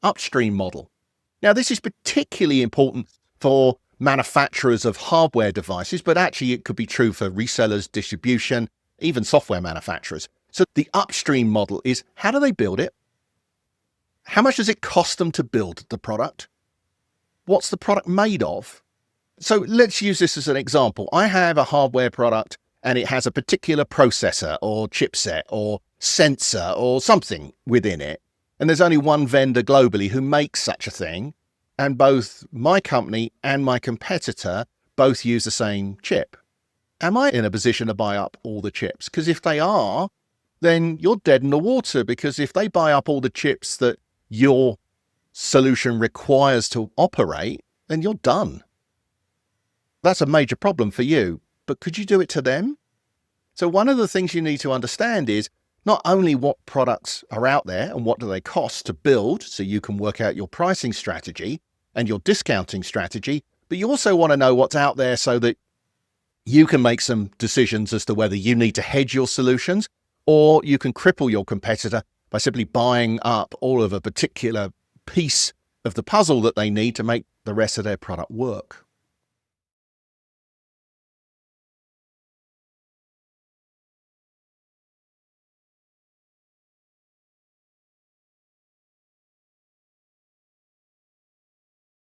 Upstream model. Now, this is particularly important for manufacturers of hardware devices, but actually it could be true for resellers, distribution, even software manufacturers. So the upstream model is, how do they build it? How much does it cost them to build the product? What's the product made of? So let's use this as an example. I have a hardware product and it has a particular processor or chipset or sensor or something within it. And there's only one vendor globally who makes such a thing. And both my company and my competitor both use the same chip. Am I in a position to buy up all the chips? Because if they are, then you're dead in the water, because if they buy up all the chips that your solution requires to operate, then you're done. That's a major problem for you, but could you do it to them? So one of the things you need to understand is not only what products are out there and what do they cost to build, so you can work out your pricing strategy and your discounting strategy, but you also want to know what's out there so that you can make some decisions as to whether you need to hedge your solutions, or you can cripple your competitor by simply buying up all of a particular piece of the puzzle that they need to make the rest of their product work.